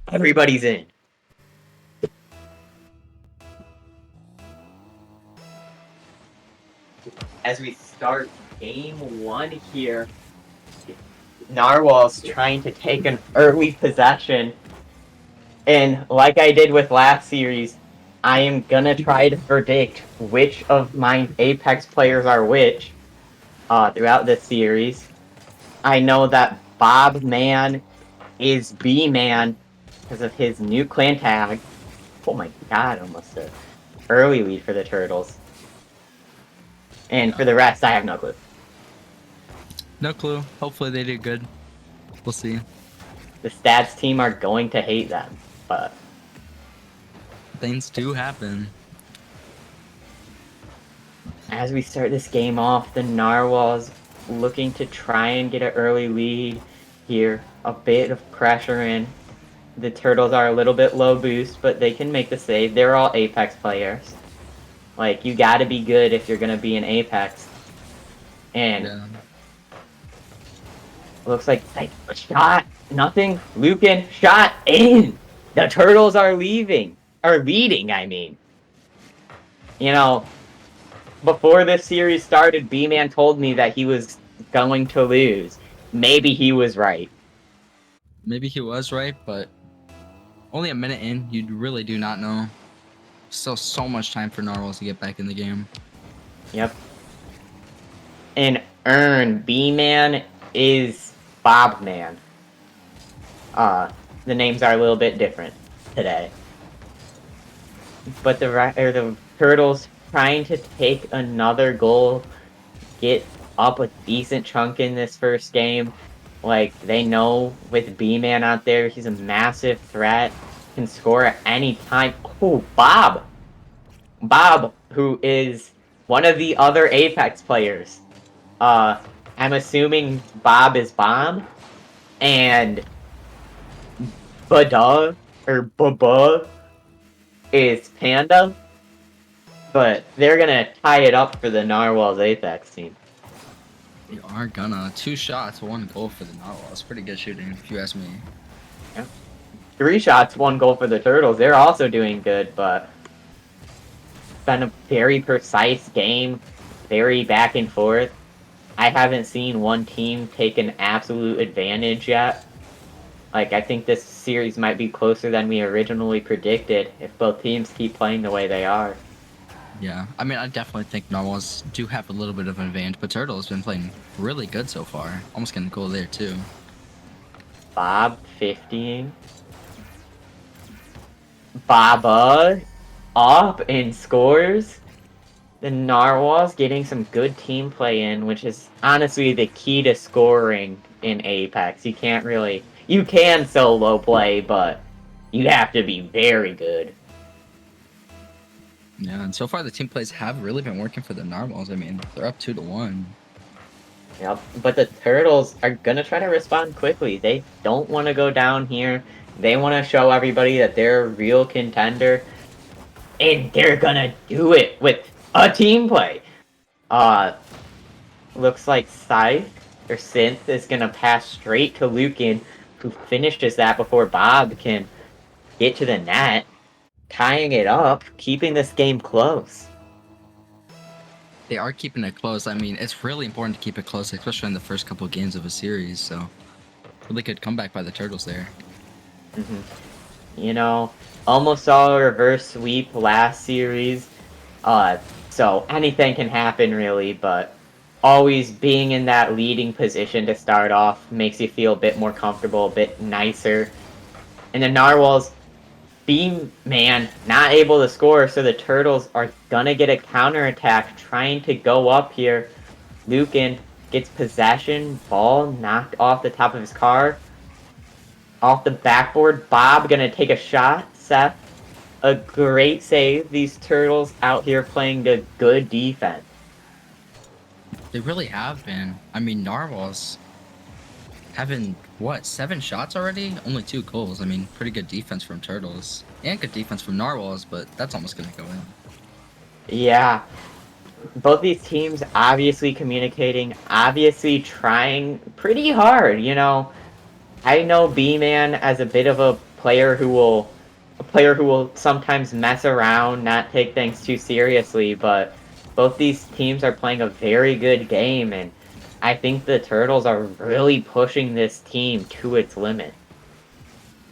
Everybody's in. As we start game one here, Narwhal's trying to take an early possession. And like I did with last series, I am gonna try to predict which of my Apex players are which throughout this series. I know that Bob Man is B Man because of his new clan tag. Oh my god, almost an early lead for the Turtles. And for the rest, I have no clue. No clue. Hopefully they do good. We'll see. The stats team are going to hate them, but Things do happen. as we start this game off, the Narwhals looking to try and get an early lead here. A bit of pressure in. The Turtles are a little bit low boost, but they can make the save. They're all Apex players. Like, you gotta be good if you're gonna be in Apex. And Yeah. looks like a shot, nothing. Lucan, shot in. The Turtles are leaving. Are leading, I mean. You know, before this series started, B-Man told me that he was going to lose. Maybe he was right. Maybe he was right, but only a minute in, you really do not know. Still so much time for Narwhals to get back in the game. Yep. And Earn, B-Man is Bob-Man. The names are a little bit different today. But the Turtles trying to take another goal, get up a decent chunk in this first game. Like, they know with B-Man out there, he's a massive threat, can score at any time. Oh, Bob! Bob, who is one of the other Apex players. I'm assuming Bob is Bomb, and Bada, or Bubba, is Panda, but they're gonna tie it up for the Narwhals Apex team. They are gonna. 2 shots, 1 goal for the Narwhals. Pretty good shooting, if you ask me. Yeah. 3 shots, 1 goal for the Turtles. They're also doing good, but it's been a very precise game, very back and forth. I haven't seen one team take an absolute advantage yet. Like, I think this series might be closer than we originally predicted if both teams keep playing the way they are. Yeah, I mean, I definitely think Narwhals do have a little bit of an advantage, but Turtle has been playing really good so far. Almost getting a goal there, too. Bob 50ing. Baba up in scores. The Narwhals getting some good team play in, which is honestly the key to scoring in Apex. You can't really... You can solo play, but you have to be very good. Yeah, and so far the team plays have really been working for the Narwhals. I mean, they're up 2-1. Yep, but the Turtles are gonna try to respond quickly. They don't want to go down here. They want to show everybody that they're a real contender. And they're gonna do it with a team play. Looks like Scythe, or Synth, is gonna pass straight to Lucan, who finishes that before Bob can get to the net, tying it up, keeping this game close. They are keeping it close. I mean, it's really important to keep it close, especially in the first couple of games of a series. So, really good comeback by the Turtles there. You know, almost saw a reverse sweep last series. So anything can happen, really, but always being in that leading position to start off makes you feel a bit more comfortable, a bit nicer. And the Narwhals, B-Man, not able to score, so the Turtles are gonna get a counterattack trying to go up here. Lucan gets possession, ball knocked off the top of his car. Off the backboard, Bob gonna take a shot. Seth, a great save. These Turtles out here playing the good defense. They really have been. I mean, Narwhals having, 7 shots already? Only 2 goals. I mean, pretty good defense from Turtles. And good defense from Narwhals, but that's almost going to go in. Yeah. Both these teams obviously communicating, obviously trying pretty hard, you know. I know B-Man as a bit of a a player who will sometimes mess around, not take things too seriously, but both these teams are playing a very good game, and I think the Turtles are really pushing this team to its limit.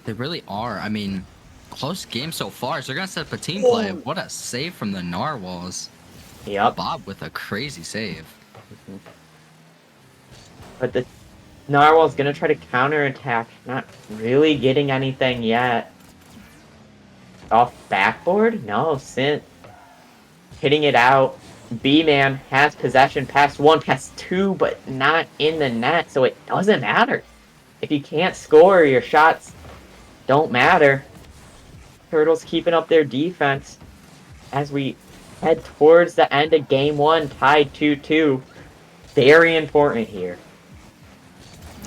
They really are. I mean, close game so far. So they're gonna set up a team play. What a save from the Narwhals. Yep. Bob with a crazy save. But the Narwhal's gonna try to counterattack, not really getting anything yet. Off backboard? No, Synth. Hitting it out. B-Man has possession past 1, past 2, but not in the net, so it doesn't matter. If you can't score, your shots don't matter. Turtles keeping up their defense as we head towards the end of Game 1, tied 2-2. Very important here.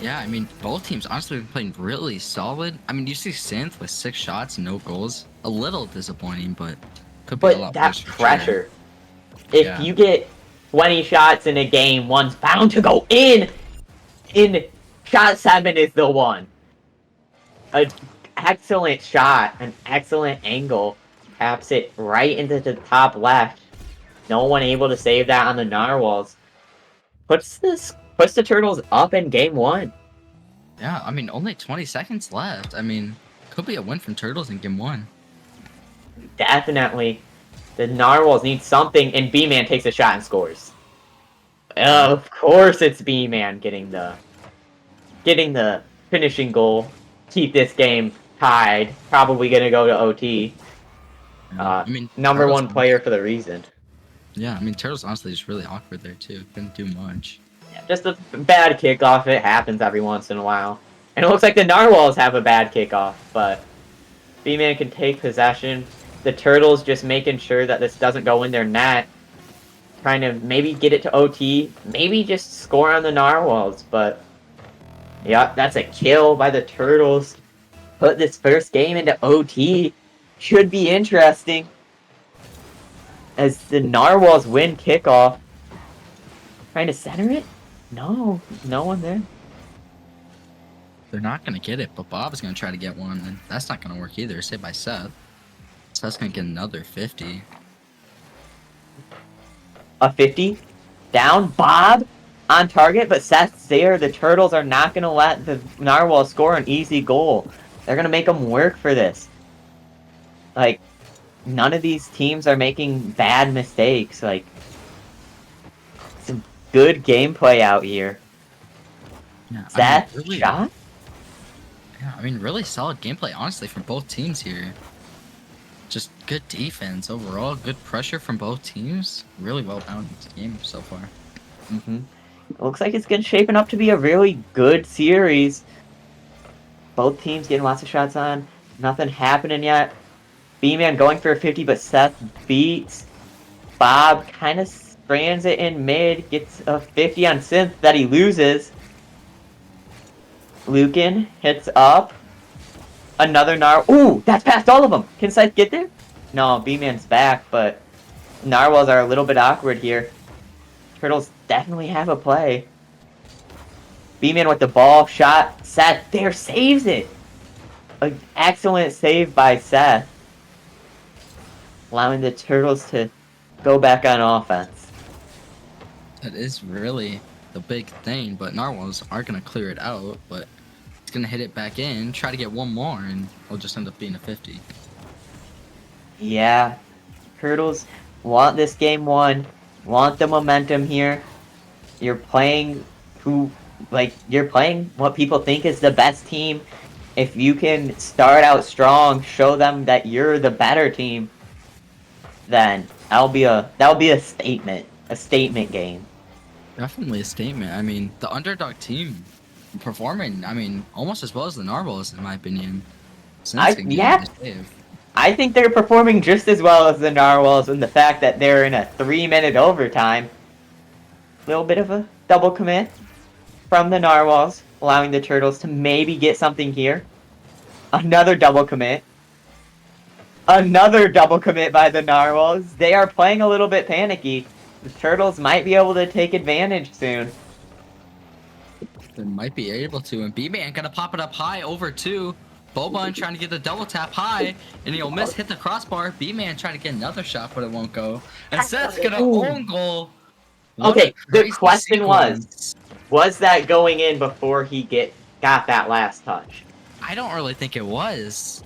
Yeah, I mean, both teams honestly been playing really solid. I mean, you see Synth with 6 shots, no goals. A little disappointing, but could be a But lot that worse for sure. pressure. If Yeah. you get 20 shots in a game, one's bound to go in. Shot 7 is the one. An excellent shot, an excellent angle. Taps it right into the top left. No one able to save that on the Narwhals. Puts the Turtles up in Game 1. Yeah, I mean, only 20 seconds left. I mean, could be a win from Turtles in game 1. Definitely. The Narwhals need something, and B-Man takes a shot and scores. Of course it's B-Man getting the finishing goal. Keep this game tied. Probably gonna go to OT. I mean, Number Turtles 1 player for the reason. Yeah, I mean, Turtles honestly just really awkward there too. Couldn't do much. Yeah, just a bad kickoff. It happens every once in a while. And it looks like the Narwhals have a bad kickoff, but B-Man can take possession. The Turtles just making sure that this doesn't go in their net. Trying to maybe get it to OT. Maybe just score on the Narwhals, but yeah, that's a kill by the Turtles. Put this first game into OT. Should be interesting. As the Narwhals win kickoff. Trying to center it? No, no one there. They're not gonna get it, but Bob is gonna try to get one, and that's not gonna work either. Saved by Seth. Seth's gonna get another 50. A 50. Down. Bob on target, but Seth's there. The Turtles are not going to let the Narwhals score an easy goal. They're going to make them work for this. Like, none of these teams are making bad mistakes. Like, some good gameplay out here. Yeah, Seth, really, shot? Yeah, I mean, really solid gameplay, honestly, from both teams here. Just good defense overall, good pressure from both teams. Really well balanced game so far. Mm-hmm. It looks like it's shaping up to be a really good series. Both teams getting lots of shots on. Nothing happening yet. B-Man going for a 50, but Seth beats. Bob kind of strands it in mid. Gets a 50 on Synth that he loses. Lucan hits up. Another Ooh, that's past all of them. Can Seth get there? No, B-Man's back, but Narwhals are a little bit awkward here. Turtles definitely have a play. B-Man with the ball, shot. Seth there saves it. An excellent save by Seth. Allowing the Turtles to go back on offense. That is really the big thing, but Narwhals are going to clear it out, but it's going to hit it back in, try to get one more, and it'll just end up being a 50. Yeah. Turtles want this game won. Want the momentum here. You're playing you're playing what people think is the best team. If you can start out strong, show them that you're the better team, then that'll be a statement game. Definitely a statement. I mean, the underdog team performing, I mean, almost as well as the Narwhals, in my opinion. I think they're performing just as well as the Narwhals, and the fact that they're in a 3-minute overtime. Little bit of a double commit from the Narwhals, allowing the Turtles to maybe get something here. Another double commit. Another double commit by the Narwhals. They are playing a little bit panicky. The Turtles might be able to take advantage soon. They might be able to, and B-Man gonna pop it up high over 2. Boban trying to get the double tap high, and he'll miss, hit the crossbar. B-Man trying to get another shot, but it won't go. And Seth's gonna Ooh. own goal. What Okay, a the crazy question sequence. was that going in before he got that last touch? I don't really think it was.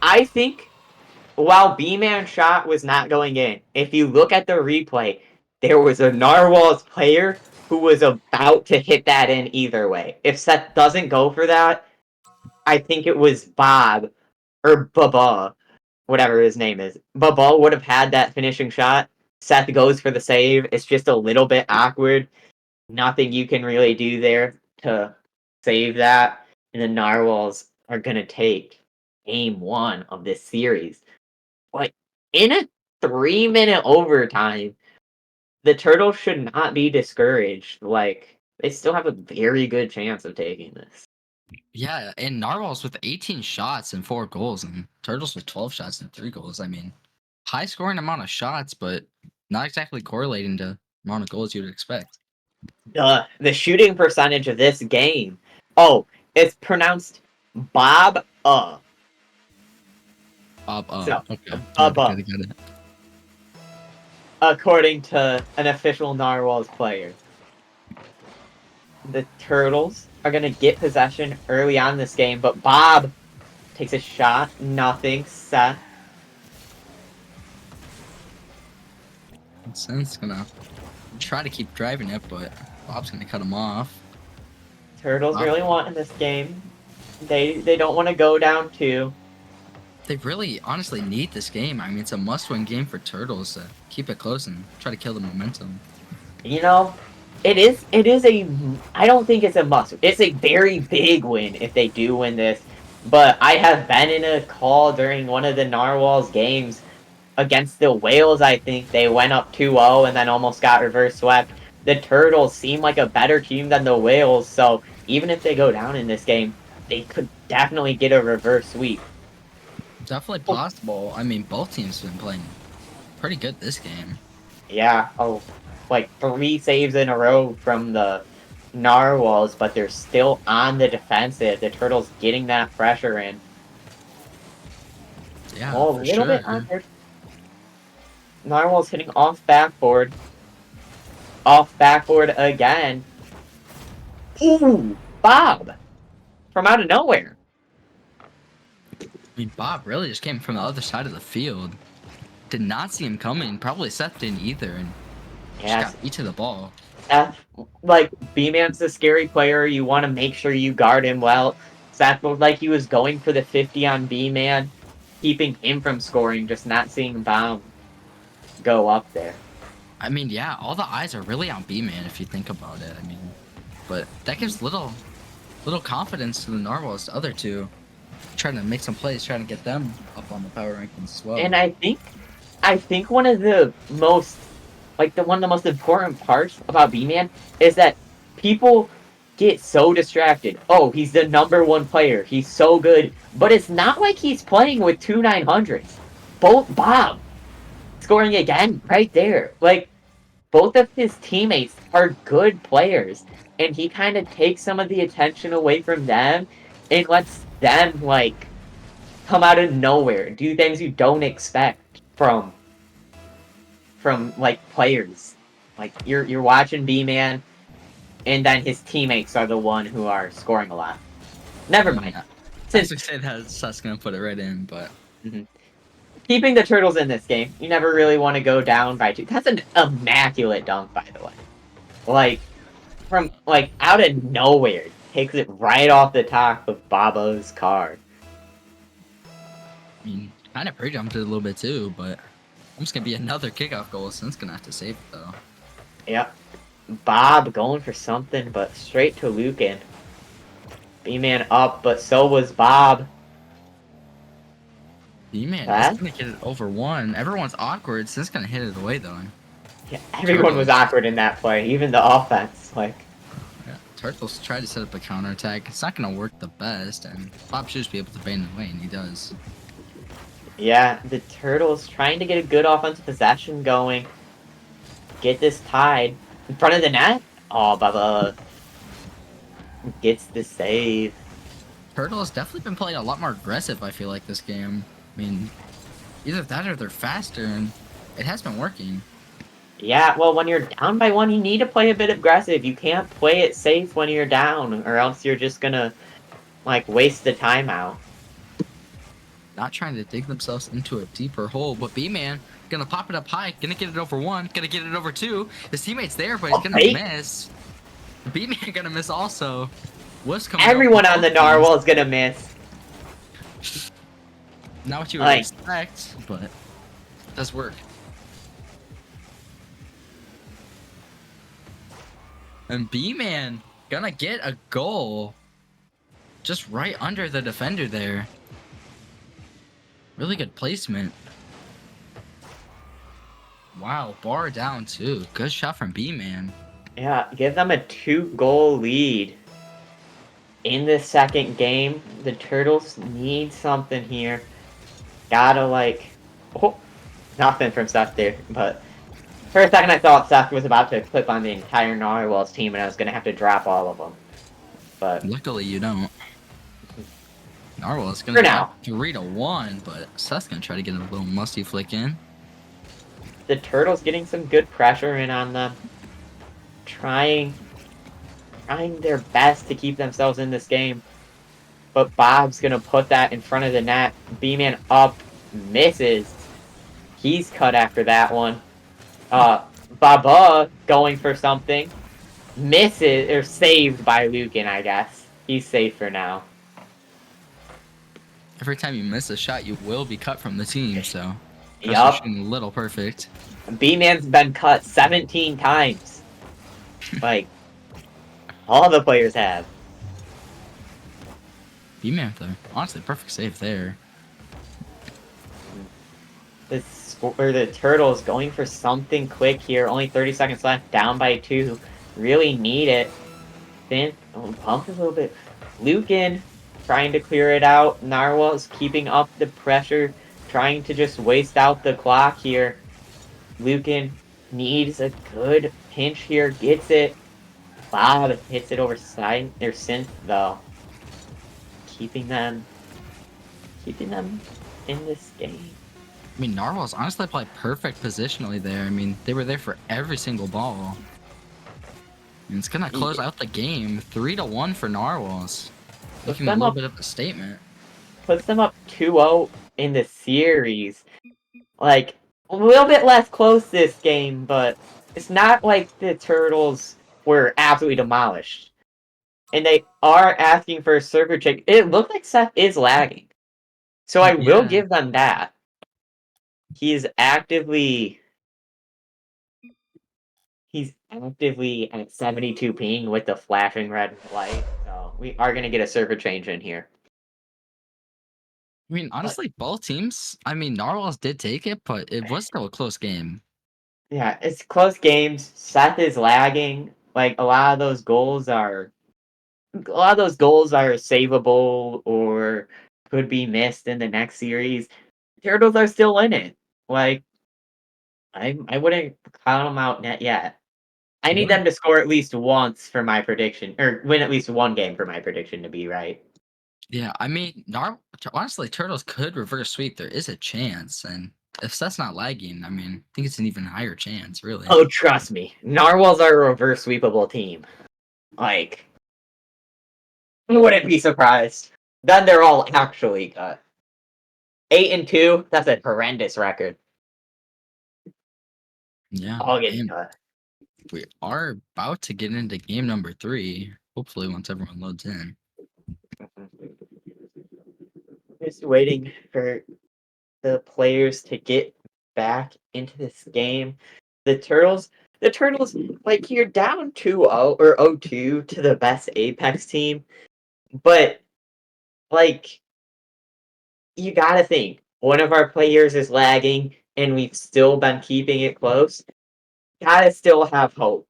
I think while B-Man shot was not going in, if you look at the replay, there was a Narwhals player who was about to hit that in either way. If Seth doesn't go for that, I think it was Bob or Bubba, whatever his name is. Bubba would have had that finishing shot. Seth goes for the save. It's just a little bit awkward. Nothing you can really do there to save that. And the Narwhals are going to take game 1 of this series. But in a 3-minute overtime, the Turtles should not be discouraged. Like, they still have a very good chance of taking this. Yeah, and Narwhals with 18 shots and 4 goals, and Turtles with 12 shots and 3 goals. I mean, high scoring amount of shots, but not exactly correlating to amount of goals you would expect. The shooting percentage of this game. Oh, it's pronounced Bob. Bob, So, okay. Bubba. Get it. According to an official Narwhals player. The Turtles are going to get possession early on in this game, but Bob takes a shot. Nothing. Seth. Seth's gonna try to keep driving it, but Bob's gonna cut him off. Turtles Bob. really want in this game. They don't want to go down 2. They really honestly need this game. I mean, it's a must-win game for Turtles to keep it close and try to kill the momentum. You know, it is a, I don't think it's a must. It's a very big win if they do win this. But I have been in a call during one of the Narwhals games against the Whales. I think they went up 2-0 and then almost got reverse swept. The Turtles seem like a better team than the Whales, so even if they go down in this game, they could definitely get a reverse sweep. Definitely possible. I mean, both teams have been playing pretty good this game. Yeah, like 3 saves in a row from the Narwhals, but they're still on the defensive. The Turtles getting that pressure in. Yeah, Oh, a for little sure. bit awkward. Narwhals hitting off backboard. Off backboard again. Ooh, Bob! From out of nowhere. I mean, Bob really just came from the other side of the field. Did not see him coming. Probably Seth didn't either, and Yes. just got each of the ball. Like, B-Man's a scary player. You want to make sure you guard him well. Seth looked like he was going for the 50 on B-Man, keeping him from scoring, just not seeing Baum go up there. I mean, yeah, all the eyes are really on B-Man if you think about it. I mean, but that gives little confidence to the Narwhals, the other two, trying to make some plays, trying to get them up on the power rankings as well. And I think one of the most important parts about B-Man is that people get so distracted. Oh, he's the #1 player. He's so good. But it's not like he's playing with 2 900s. Both Bob scoring again right there. Like, both of his teammates are good players. And he kind of takes some of the attention away from them and lets them, like, come out of nowhere. Do things you don't expect from like players. Like you're watching B-Man, and then his teammates are the one who are scoring a lot. Never mind. Yeah. Since As I say that, Seth's gonna put it right in, but keeping the Turtles in this game, you never really want to go down by 2. That's an immaculate dunk, by the way. Like from like out of nowhere, takes it right off the top of Babo's car. I mean, kind of pre-jumped it a little bit too, but almost gonna be another kickoff goal. Since gonna have to save it though. Yep. Bob going for something, but straight to Lucan. B-Man up, but so was Bob. B-Man Huh? is gonna get it over 1. Everyone's awkward. Since gonna hit it away though. Yeah, everyone was awkward in that play, even the offense. Like, Yeah, Turtles tried to set up a counterattack. It's not gonna work the best, and Bob should just be able to bang it away, and he does. yeah, the Turtles trying to get a good offensive possession going. Get this tied in front of the net. Oh, Bubba gets the save. Turtle has definitely been playing a lot more aggressive, I feel like, this game. I mean, either that or they're faster, and it has been working. Yeah, well, when you're down by one, you need to play a bit aggressive. You can't play it safe when you're down, or else you're just gonna, like, waste the timeout. Not trying to dig themselves into a deeper hole, but B-Man gonna pop it up high, gonna get it over one, gonna get it over two. His teammate's there, but he's gonna Fake. miss. B-Man gonna miss also. Wisp coming out from Everyone on both the teams. narwhal is gonna miss. Not what you would Like, expect, but it does work. And B-Man gonna get a goal. Just right under the defender there. Really good placement. Wow, bar down too. Good shot from B-Man. yeah, give them a 2-goal lead. In this second game, the Turtles need something here. Gotta, like... Oh, nothing from Seth there, but... For a second I thought Seth was about to clip on the entire Narwhals team and I was gonna have to drop all of them. But... Luckily you don't. Narwhal is For gonna now. drop 3-1, but Seth's gonna try to get a little musty flick in. The Turtles getting some good pressure in on them. Trying their best to keep themselves in this game. But Bob's gonna put that in front of the net. B-Man up, misses. He's cut after that one. Baba going for something. Misses, or saved by Lucan, I guess. He's safe for now. Every time you miss a shot, you will be cut from the team, so... Yup. Shooting a little perfect. B-Man's been cut 17 times. Like, all the players have. B-Man, though. Honestly, perfect save there. The Turtles going for something quick here. Only 30 seconds left. Down by 2. Really need it. Then, pump a little bit. Lucan trying to clear it out. Narwhal's keeping up the pressure. Trying to just waste out the clock here. Lucan needs a good pinch here. Gets it. Bob hits it over side their synth though. Keeping them in this game. I mean, Narwhal's honestly played perfect positionally there. I mean, they were there for every single ball. And it's gonna close out the game 3-1 for Narwhals. Making a little bit of a statement. Puts them up 2-0 in the series. Like, a little bit less close this game, but it's not like the Turtles were absolutely demolished. And they are asking for a server check. It looked like Seth is lagging. So I will give them that. He's actively at 72 ping with the flashing red light. So we are going to get a server change in here. I mean, honestly, both teams, I mean, Narwhals did take it, but it was still a close game. Yeah, it's close games. Seth is lagging. Like, a lot of those goals are savable or could be missed in the next series. Turtles are still in it. Like, I wouldn't count them out net yet. I need them to score at least once for my prediction, or win at least one game for my prediction to be right. Yeah, I mean, honestly, Turtles could reverse sweep. There is a chance, and if Seth's not lagging, I mean, I think it's an even higher chance, really. Oh, trust me, Narwhals are a reverse sweepable team. Like, I wouldn't be surprised. Then they're all actually cut. 8-2. That's a horrendous record. Yeah, All getting cut. we are about to get into game number 3. Hopefully, once everyone loads in. Just waiting for the players to get back into this game. The Turtles, like, you're down 2-0 or 0-2 to the best Apex team, but, like, you gotta think, one of our players is lagging, and we've still been keeping it close. Gotta still have hope.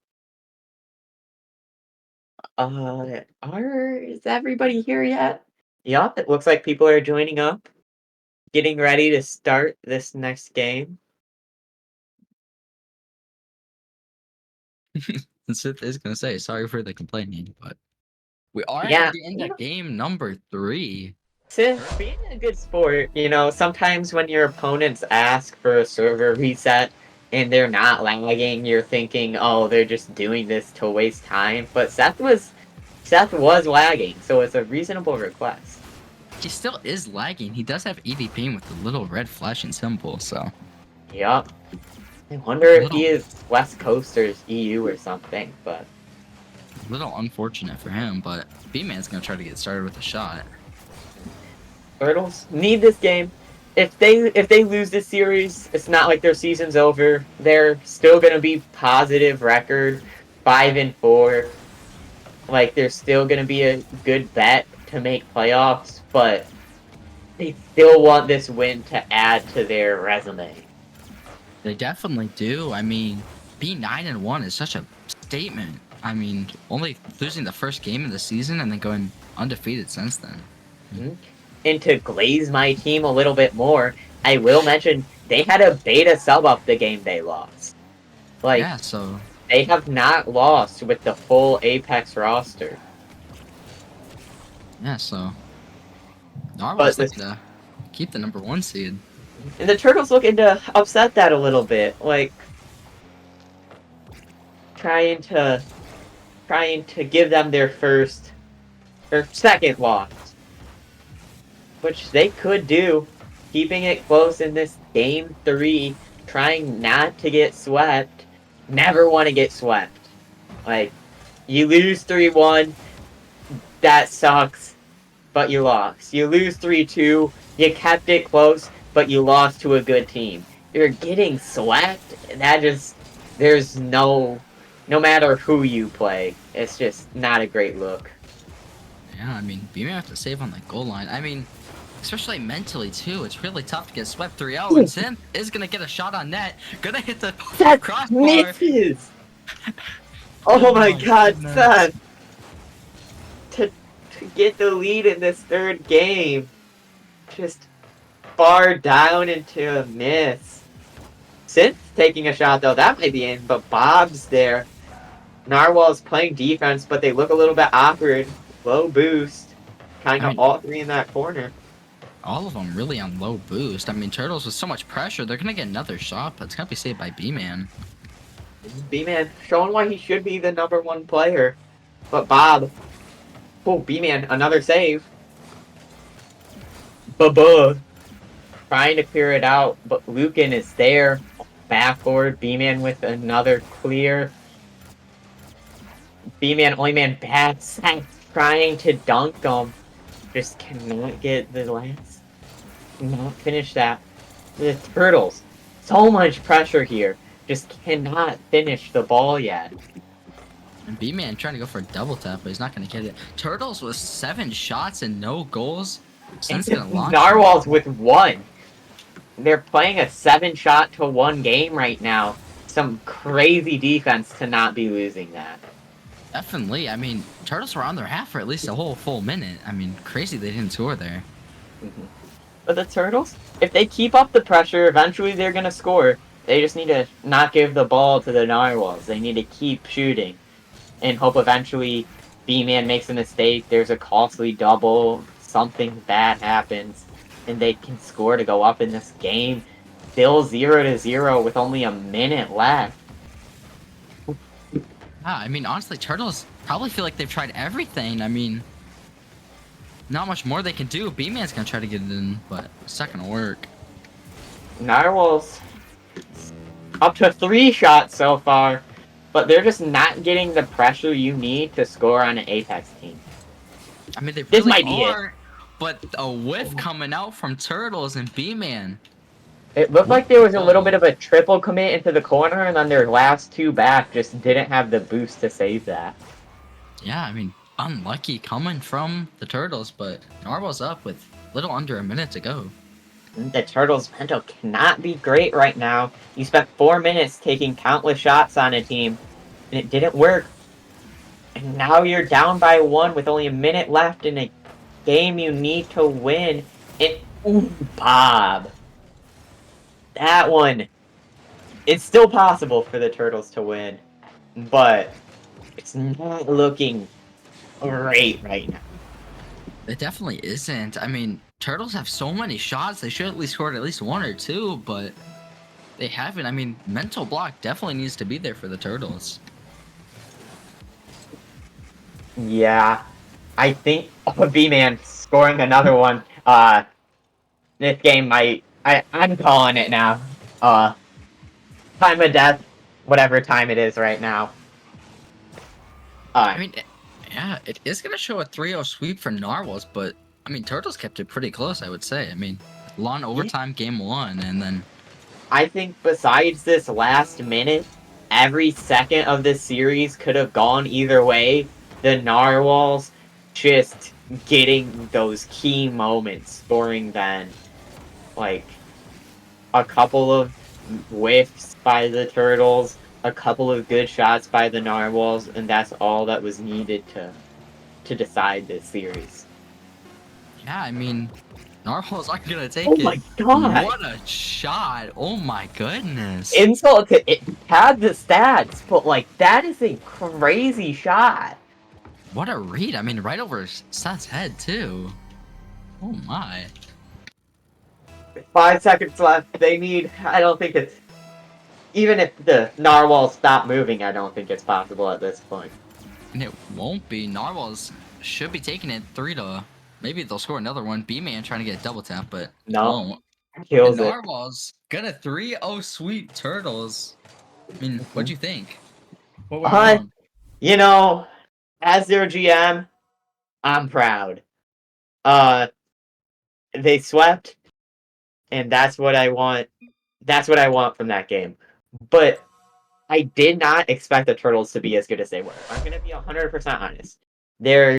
Is everybody here yet? Yup, it looks like people are joining up. Getting ready to start this next game. And Sith is gonna say sorry for the complaining, but We are Yeah, at the end of game number 3. since being a good sport, sometimes when your opponents ask for a server reset and they're not lagging, you're thinking, oh, they're just doing this to waste time. But Seth was lagging, so it's a reasonable request. He still is lagging. He does have EVP with the little red flashing symbol, so Yup. I wonder if he little is West Coasters EU or something, but little unfortunate for him, but B-Man's gonna try to get started with a shot. Turtles need this game. If they lose this series, it's not like their season's over. They're still gonna be positive record, 5-4. Like they're still gonna be a good bet to make playoffs, but they still want this win to add to their resume. They definitely do. I mean, being 9-1 is such a statement. I mean, only losing the first game of the season and then going undefeated since then. Mm-hmm. And to glaze my team a little bit more, I will mention they had a beta sub up the game they lost. Like, yeah, so they have not lost with the full Apex roster. yeah, so Narwhal's But looking to keep the number 1 seed. and the Turtles looking to upset that a little bit, like trying to give them their first or second loss, which they could do, keeping it close in this game 3, trying not to get swept. Never want to get swept. Like, you lose 3-1, that sucks, but you lost. You lose 3-2, you kept it close, but you lost to a good team. You're getting swept, that just, there's no matter who you play, it's just not a great look. Yeah, I mean, B-Man have to save on the goal line. I mean, especially mentally, too. It's really tough to get swept 3-0, and Synth is going to get a shot on net. Gonna hit the That crossbar. misses! Oh my god, goodness. son! To get the lead in this third game, just far down into a miss. Synth taking a shot though, that might be in, but Bob's there. Narwhal's playing defense, but they look a little bit awkward. Low boost. Kind of all three in that corner. All of them really on low boost. I mean, Turtles with so much pressure, they're going to get another shot, but it's going to be saved by B-Man. B-Man showing why he should be the number 1 player. But Bob. Oh, B-Man, another save. Buh-buh. Trying to clear it out, but Lucan is there. Backboard. B-Man with another clear. B-Man, only man bats. Trying to dunk him. Just cannot get the last. Not finish that. The Turtles. So much pressure here. Just cannot finish the ball yet. And B-Man trying to go for a double tap, but he's not going to get it. Turtles with 7 shots and no goals. Since gonna launch Narwhal's with 1. They're playing a 7-shot to 1 game right now. Some crazy defense to not be losing that. Definitely. I mean, Turtles were on their half for at least a whole full minute. I mean, crazy they didn't score there. But the Turtles, if they keep up the pressure, eventually they're going to score. They just need to not give the ball to the Narwhals. They need to keep shooting and hope eventually B-Man makes a mistake, there's a costly double, something bad happens, and they can score to go up in this game. Still 0-0 with only a minute left. Yeah, I mean, honestly, Turtles probably feel like they've tried everything. I mean, not much more they can do. B-Man's gonna try to get it in, but it's not gonna work. Narwhals up to 3 shots so far, but they're just not getting the pressure you need to score on an Apex team. I mean, they This really might be it. are, but a whiff coming out from Turtles and B-Man. It looked like there was a little bit of a triple commit into the corner, and then their last 2 back just didn't have the boost to save that. Yeah, I mean, unlucky coming from the Turtles, but Narwhal's up with little under a minute to go. The Turtles' mental cannot be great right now. You spent 4 minutes taking countless shots on a team, and it didn't work. And now you're down by 1 with only a minute left in a game you need to win. And, ooh, Bob. That one. It's still possible for the Turtles to win, but it's not looking great right now. It definitely isn't. I mean, turtles have so many shots. They should at least scored at least one or two, but they haven't. I mean, mental block definitely needs to be there for the turtles. Yeah, I think B-Man scoring another one. This game might. I'm calling it now. Time of death, whatever time it is right now. I mean, yeah, it is gonna show a 3-0 sweep for Narwhals, but I mean, turtles kept it pretty close. I would say. I mean, long overtime game one, and then I think besides this last minute, every second of this series could have gone either way. The Narwhals just getting those key moments, scoring then, like a couple of whiffs by the Turtles, a couple of good shots by the Narwhals, and that's all that was needed to decide this series. yeah, I mean, Narwhals aren't gonna take Oh it. my god! What a shot! Oh my goodness! Insult to it had the stats, but like that is a crazy shot. What a read! I mean, right over Seth's head too. Oh my! 5 seconds left. They need. I don't think it's. Even if the Narwhals stop moving, I don't think it's possible at this point. And it won't be. Narwhals should be taking it 3-. Maybe they'll score another one. B-Man trying to get a double tap, but No. won't. Kills And it. Narwhals gonna 3-0 sweep turtles. I mean, what'd you think? What went Uh, wrong? you know, as their GM, I'm proud. They swept, and that's what I want. That's what I want from that game. But I did not expect the Turtles to be as good as they were. I'm gonna be 100% honest. They're